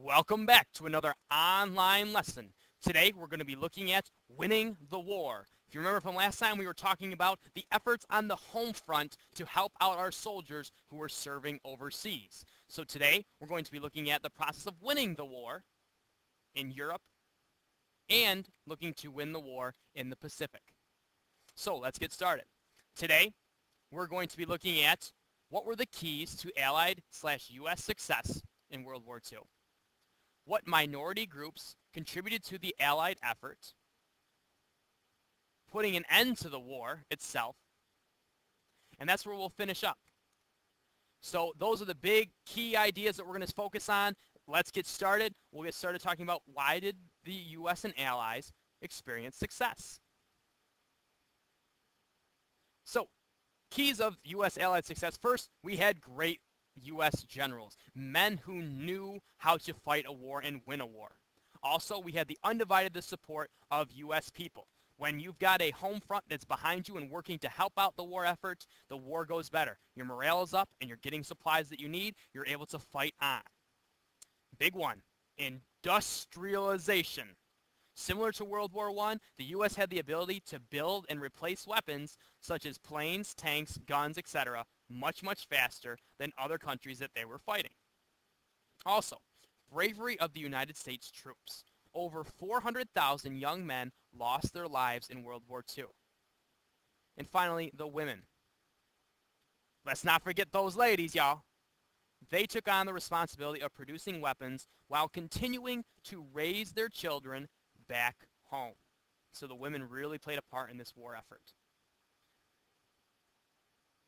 Welcome back to another online lesson. Today we're going to be looking at winning the war. If you remember from last time, we were talking about the efforts on the home front to help out our soldiers who were serving overseas. So today we're going to be looking at the process of winning the war in Europe and looking to win the war in the Pacific. So let's get started. Today we're going to be looking at what were the keys to Allied/U.S. success in World War II. What minority groups contributed to the Allied effort, putting an end to the war itself, and that's where we'll finish up. So those are the big key ideas that we're going to focus on. Let's get started. We'll get started talking about why did the U.S. and Allies experience success. So, keys of U.S. Allied success. First, we had great U.S. generals, men who knew how to fight a war and win a war. Also, we had the undivided support of U.S. people. When you've got a home front that's behind you and working to help out the war effort, the war goes better. Your morale is up and you're getting supplies that you need. You're able to fight on. Big one, industrialization. Similar to World War I, the U.S. had the ability to build and replace weapons such as planes, tanks, guns, etc. much faster than other countries that they were fighting. Also, bravery of the United States troops. Over 400,000 young men lost their lives in World War II. And finally, the women. Let's not forget those ladies, y'all. They took on the responsibility of producing weapons while continuing to raise their children back home. So the women really played a part in this war effort.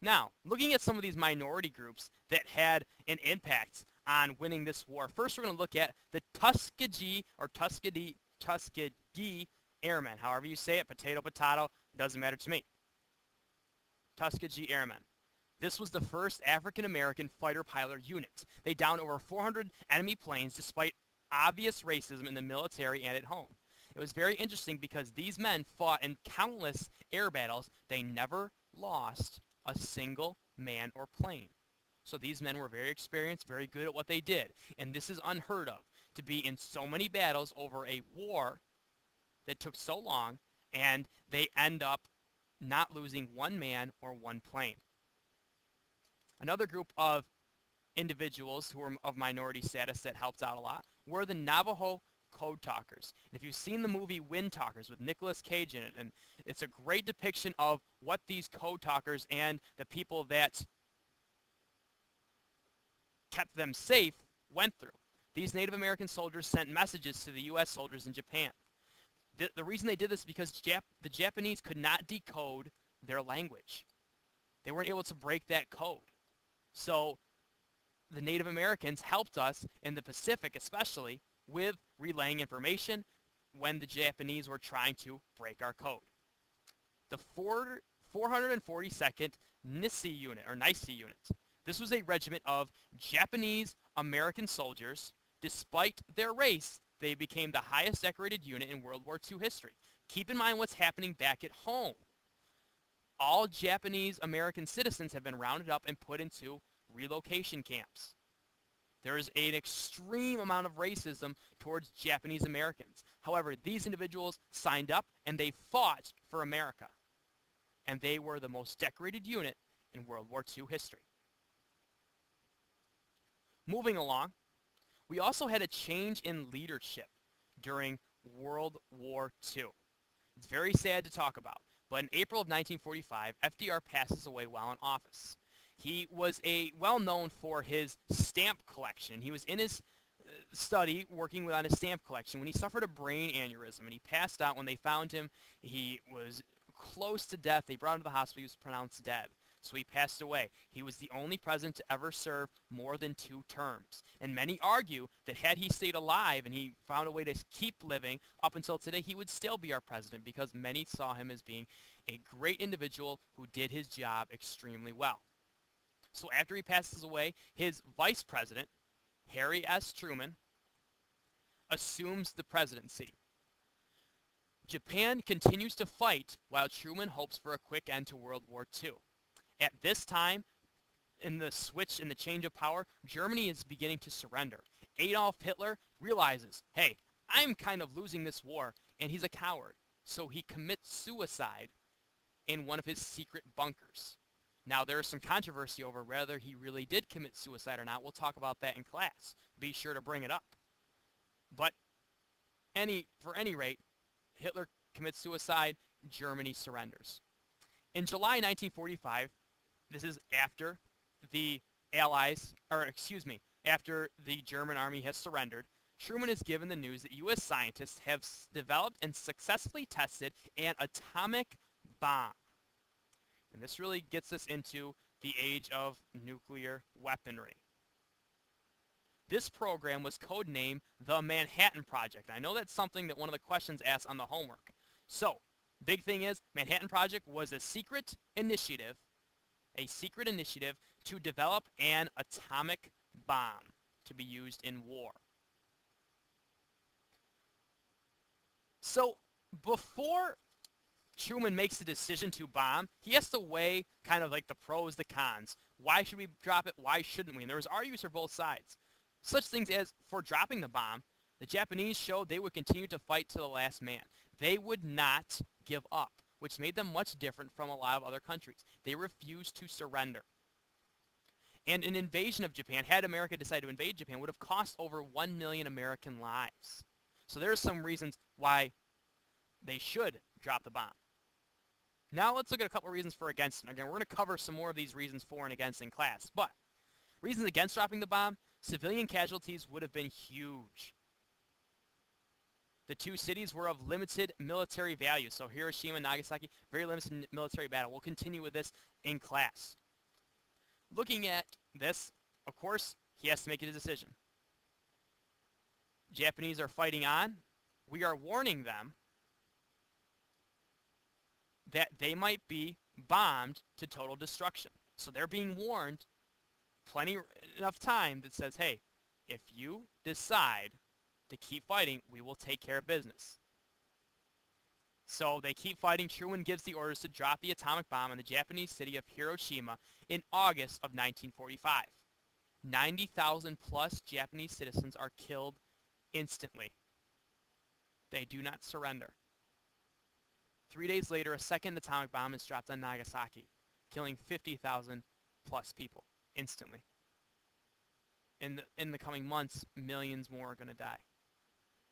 Now, looking at some of these minority groups that had an impact on winning this war, first we're going to look at the Tuskegee Airmen. However you say it, potato, doesn't matter to me. Tuskegee Airmen. This was the first African-American fighter pilot unit. They downed over 400 enemy planes despite obvious racism in the military and at home. It was very interesting because these men fought in countless air battles. They never lost a single man or plane. So these men were very experienced, very good at what they did. And this is unheard of, to be in so many battles over a war that took so long, and they end up not losing one man or one plane. Another group of individuals who were of minority status that helped out a lot were the Navajo Code Talkers. And if you've seen the movie Wind Talkers with Nicolas Cage in it, and it's a great depiction of what these Code Talkers and the people that kept them safe went through. These Native American soldiers sent messages to the U.S. soldiers in Japan. The reason they did this is because the Japanese could not decode their language. They weren't able to break that code. So the Native Americans helped us in the Pacific especially with relaying information when the Japanese were trying to break our code. The 442nd NICE unit. This was a regiment of Japanese American soldiers. Despite their race, they became the highest decorated unit in World War II history. Keep in mind what's happening back at home. All Japanese American citizens have been rounded up and put into relocation camps. There is an extreme amount of racism towards Japanese Americans. However, these individuals signed up and they fought for America. And they were the most decorated unit in World War II history. Moving along, we also had a change in leadership during World War II. It's very sad to talk about, but in April of 1945, FDR passes away while in office. He was well known for his stamp collection. He was in his study working on his stamp collection when he suffered a brain aneurysm, and he passed out. When they found him, he was close to death. They brought him to the hospital. He was pronounced dead. So he passed away. He was the only president to ever serve more than 2 terms. And many argue that had he stayed alive and he found a way to keep living up until today, he would still be our president because many saw him as being a great individual who did his job extremely well. So after he passes away, his vice president, Harry S. Truman, assumes the presidency. Japan continues to fight while Truman hopes for a quick end to World War II. At this time, in the switch, in the change of power, Germany is beginning to surrender. Adolf Hitler realizes, hey, I'm kind of losing this war, and he's a coward. So he commits suicide in one of his secret bunkers. Now, there is some controversy over whether he really did commit suicide or not. We'll talk about that in class. Be sure to bring it up. But for any rate, Hitler commits suicide, Germany surrenders. In July 1945, this is after the after the German army has surrendered, Truman is given the news that U.S. scientists have developed and successfully tested an atomic bomb. And this really gets us into the age of nuclear weaponry. This program was codenamed the Manhattan Project. I know that's something that one of the questions asks on the homework. So, big thing is, Manhattan Project was a secret initiative to develop an atomic bomb to be used in war. So, before Truman makes the decision to bomb, he has to weigh kind of like the pros, the cons. Why should we drop it? Why shouldn't we? And there was arguments for both sides. Such things as, for dropping the bomb, the Japanese showed they would continue to fight to the last man. They would not give up, which made them much different from a lot of other countries. They refused to surrender. And an invasion of Japan, had America decided to invade Japan, would have cost over 1 million American lives. So there's some reasons why they should drop the bomb. Now let's look at a couple of reasons for against it. Again, we're going to cover some more of these reasons for and against in class. But reasons against dropping the bomb, civilian casualties would have been huge. The two cities were of limited military value. So Hiroshima and Nagasaki, very limited military battle. We'll continue with this in class. Looking at this, of course, he has to make a decision. Japanese are fighting on. We are warning them that they might be bombed to total destruction. So they're being warned enough time that says, hey, if you decide to keep fighting, we will take care of business. So they keep fighting. Truman gives the orders to drop the atomic bomb on the Japanese city of Hiroshima in August of 1945. 90,000 plus Japanese citizens are killed instantly. They do not surrender. 3 days later, a second atomic bomb is dropped on Nagasaki, killing 50,000 plus people instantly. In the coming months, millions more are going to die.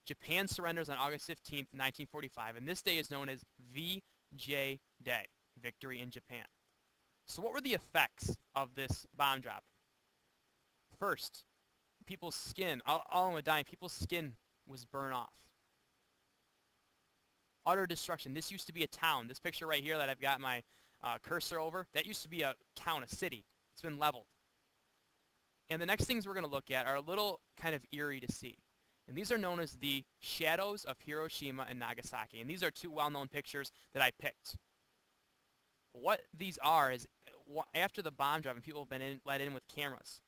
Japan surrenders on August 15th, 1945, and this day is known as VJ Day, Victory in Japan. So what were the effects of this bomb drop? First, people's skin, all in with dying, people's skin was burned off. Utter destruction. This used to be a town. This picture right here that I've got my cursor over, that used to be a town, a city. It's been leveled. And the next things we're going to look at are a little kind of eerie to see. And these are known as the shadows of Hiroshima and Nagasaki. And these are two well-known pictures that I picked. What these are is, after the bomb drop, and people have been let in with cameras.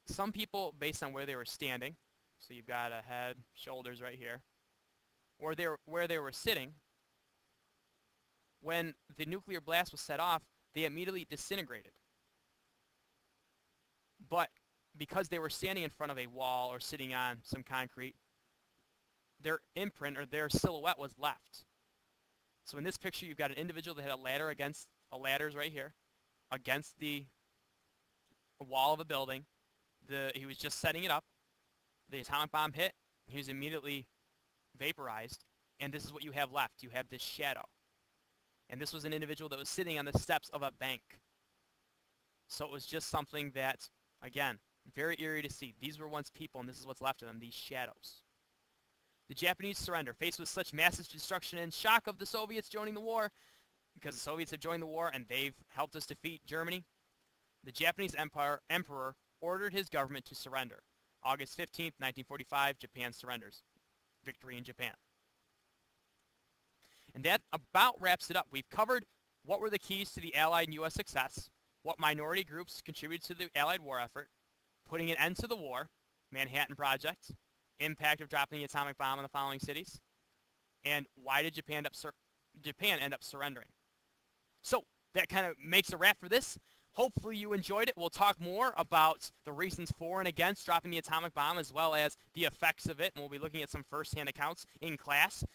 Some people, based on where they were standing, so you've got a head, shoulders right here, or where they were sitting, when the nuclear blast was set off, they immediately disintegrated. But because they were standing in front of a wall or sitting on some concrete, their imprint or their silhouette was left. So in this picture, you've got an individual that had a ladder ladder's right here, against the wall of a building. He was just setting it up. The atomic bomb hit. He was immediately vaporized. And this is what you have left. You have this shadow. And this was an individual that was sitting on the steps of a bank. So it was just something that, again, very eerie to see. These were once people, and this is what's left of them, these shadows. The Japanese surrender. Faced with such massive destruction and shock of the Soviets joining the war, because the Soviets have joined the war and they've helped us defeat Germany, the Japanese emperor ordered his government to surrender. August 15th, 1945, Japan surrenders. Victory in Japan. And that about wraps it up. We've covered what were the keys to the Allied and U.S. success, what minority groups contributed to the Allied war effort, putting an end to the war, Manhattan Project, impact of dropping the atomic bomb on the following cities, and why did Japan end up surrendering. So that kind of makes a wrap for this. Hopefully you enjoyed it. We'll talk more about the reasons for and against dropping the atomic bomb as well as the effects of it. And we'll be looking at some first-hand accounts in class.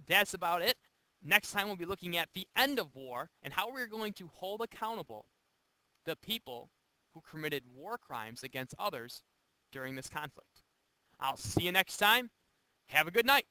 That's about it. Next time we'll be looking at the end of war and how we're going to hold accountable the people who committed war crimes against others during this conflict. I'll see you next time. Have a good night.